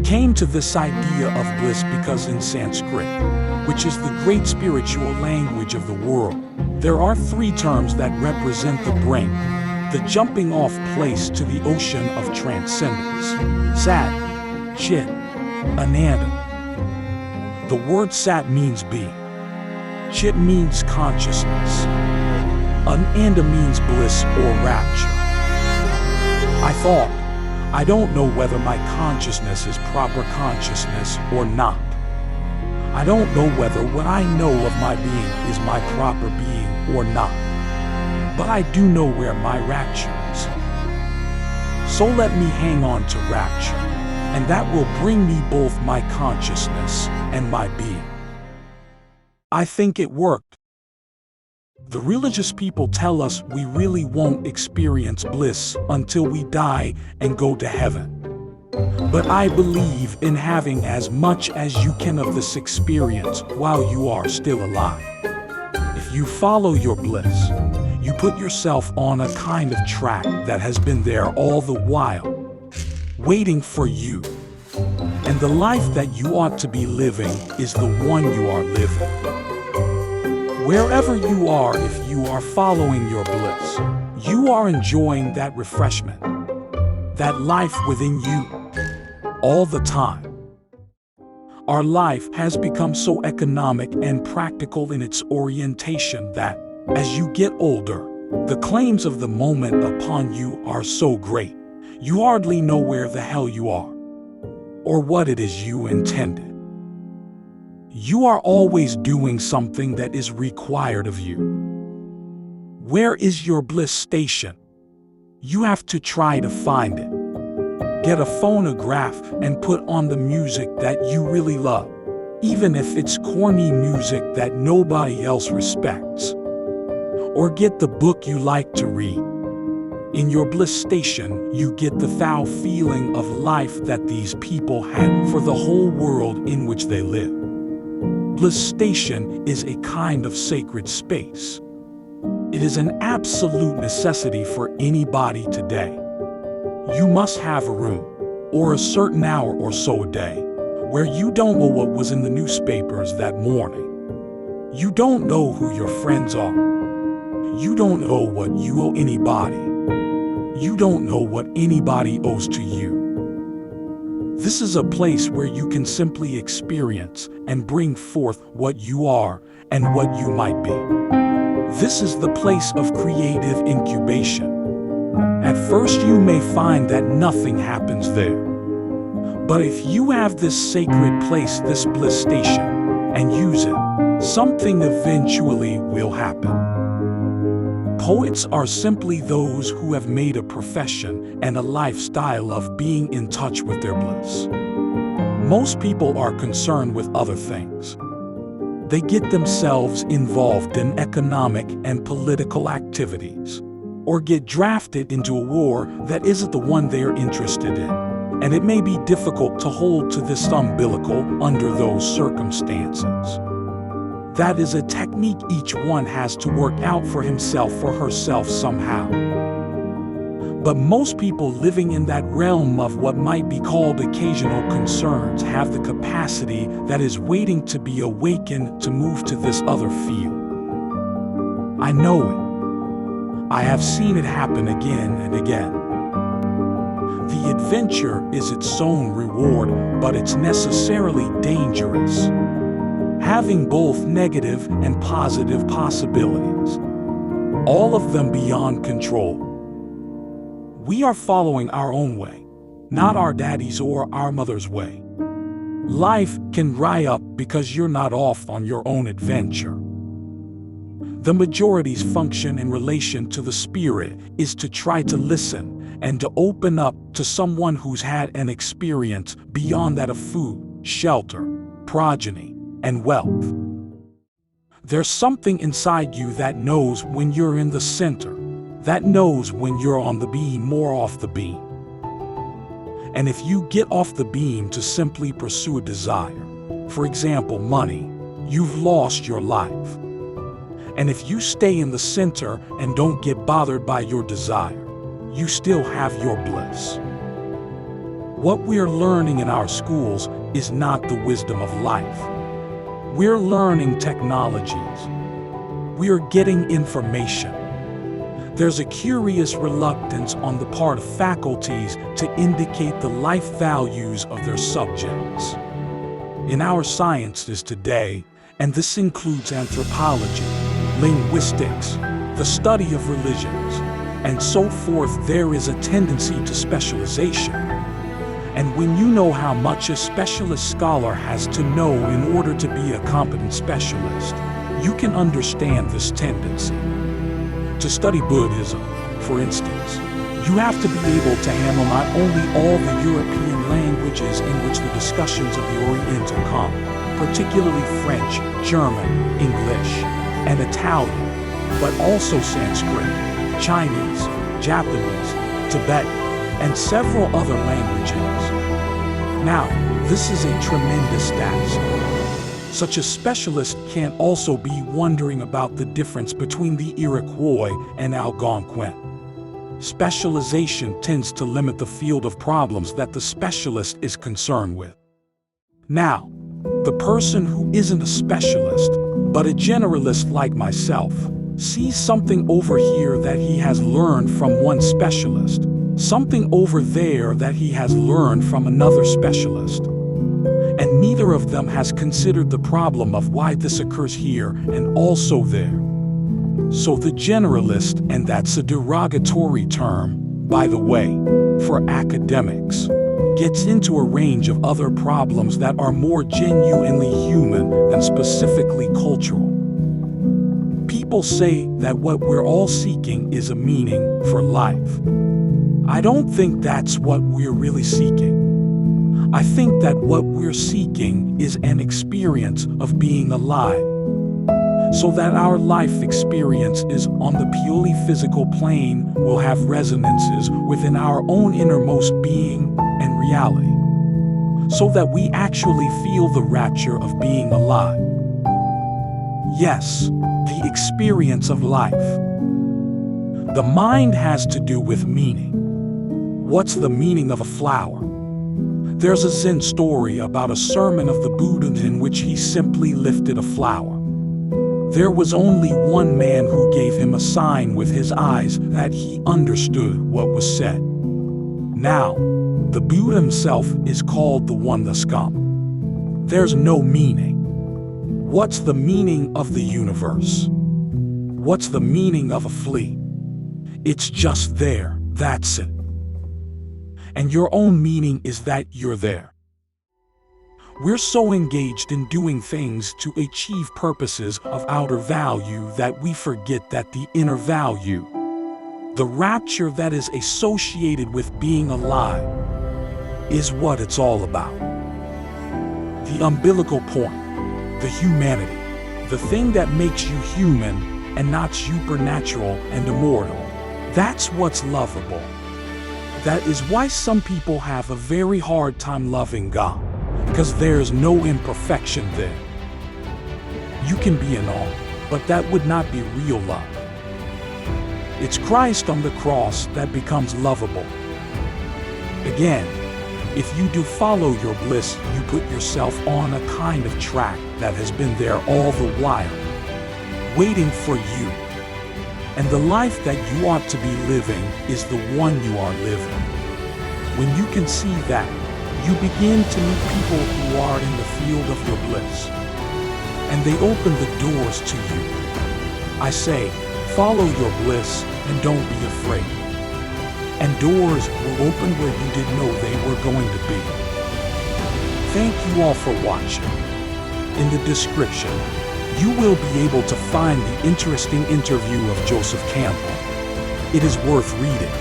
came to this idea of bliss because in Sanskrit, which is the great spiritual language of the world, there are three terms that represent the brink, the jumping off place to the ocean of transcendence: Sat, Chit, Ananda. The word Sat means being. Chit means consciousness. Ananda means bliss or rapture. I thought, I don't know whether my consciousness is proper consciousness or not. I don't know whether what I know of my being is my proper being or not. But I do know where my rapture is. So let me hang on to rapture, and that will bring me both my consciousness and my being. I think it worked. The religious people tell us we really won't experience bliss until we die and go to heaven. But I believe in having as much as you can of this experience while you are still alive. If you follow your bliss, you put yourself on a kind of track that has been there all the while, waiting for you. And the life that you ought to be living is the one you are living. Wherever you are, if you are following your bliss, you are enjoying that refreshment, that life within you, all the time. Our life has become so economic and practical in its orientation that, as you get older, the claims of the moment upon you are so great, you hardly know where the hell you are, or what it is you intended. You are always doing something that is required of you. Where is your bliss station? You have to try to find it. Get a phonograph and put on the music that you really love, even if it's corny music that nobody else respects. Or get the book you like to read. In your bliss station, you get the thou feeling of life that these people had for the whole world in which they live. Bliss station is a kind of sacred space. It is an absolute necessity for anybody today. You must have a room, or a certain hour or so a day, where you don't know what was in the newspapers that morning. You don't know who your friends are. You don't know what you owe anybody. You don't know what anybody owes to you. This is a place where you can simply experience and bring forth what you are and what you might be. This is the place of creative incubation. At first you may find that nothing happens there. But if you have this sacred place, this bliss station, and use it, something eventually will happen. Poets are simply those who have made a profession and a lifestyle of being in touch with their bliss. Most people are concerned with other things. They get themselves involved in economic and political activities, or get drafted into a war that isn't the one they're interested in. And it may be difficult to hold to this umbilical under those circumstances. That is a technique each one has to work out for himself or herself somehow. But most people living in that realm of what might be called occasional concerns have the capacity that is waiting to be awakened to move to this other field. I know it. I have seen it happen again and again. The adventure is its own reward, but it's necessarily dangerous, having both negative and positive possibilities, all of them beyond control. We are following our own way, not our daddy's or our mother's way. Life can dry up because you're not off on your own adventure. The majority's function in relation to the spirit is to try to listen and to open up to someone who's had an experience beyond that of food, shelter, progeny, and wealth. There's something inside you that knows when you're in the center, that knows when you're on the beam or off the beam. And if you get off the beam to simply pursue a desire, for example, money, you've lost your life. And if you stay in the center and don't get bothered by your desire, you still have your bliss. What we're learning in our schools is not the wisdom of life. We're learning technologies. We're getting information. There's a curious reluctance on the part of faculties to indicate the life values of their subjects. In our sciences today, and this includes anthropology, linguistics, the study of religions, and so forth, there is a tendency to specialization. And when you know how much a specialist scholar has to know in order to be a competent specialist, you can understand this tendency. To study Buddhism, for instance, you have to be able to handle not only all the European languages in which the discussions of the Oriental come, particularly French, German, English, and Italian, but also Sanskrit, Chinese, Japanese, Tibetan, and several other languages. Now, this is a tremendous task. Such a specialist can also be wondering about the difference between the Iroquois and Algonquin. Specialization tends to limit the field of problems that the specialist is concerned with. Now, the person who isn't a specialist, but a generalist like myself, sees something over here that he has learned from one specialist, something over there that he has learned from another specialist. And neither of them has considered the problem of why this occurs here and also there. So the generalist, and that's a derogatory term, by the way, for academics, gets into a range of other problems that are more genuinely human than specifically cultural. People say that what we're all seeking is a meaning for life. I don't think that's what we're really seeking. I think that what we're seeking is an experience of being alive, so that our life experience is on the purely physical plane will have resonances within our own innermost being and reality, so that we actually feel the rapture of being alive. Yes, the experience of life. The mind has to do with meaning. What's the meaning of a flower? There's a Zen story about a sermon of the Buddha in which he simply lifted a flower. There was only one man who gave him a sign with his eyes that he understood what was said. Now, the Buddha himself is called the One-the-Scum. There's no meaning. What's the meaning of the universe? What's the meaning of a flea? It's just there, that's it. And your own meaning is that you're there. We're so engaged in doing things to achieve purposes of outer value that we forget that the inner value, the rapture that is associated with being alive, is what it's all about. The umbilical point, the humanity, the thing that makes you human and not supernatural and immortal, that's what's lovable. That is why some people have a very hard time loving God, because there's no imperfection there. You can be in awe, but that would not be real love. It's Christ on the cross that becomes lovable. Again, if you do follow your bliss, you put yourself on a kind of track that has been there all the while, waiting for you. And the life that you ought to be living is the one you are living. When you can see that, you begin to meet people who are in the field of your bliss. And they open the doors to you. I say, follow your bliss and don't be afraid. And doors will open where you didn't know they were going to be. Thank you all for watching. In the description, you will be able to find the interesting interview of Joseph Campbell. It is worth reading.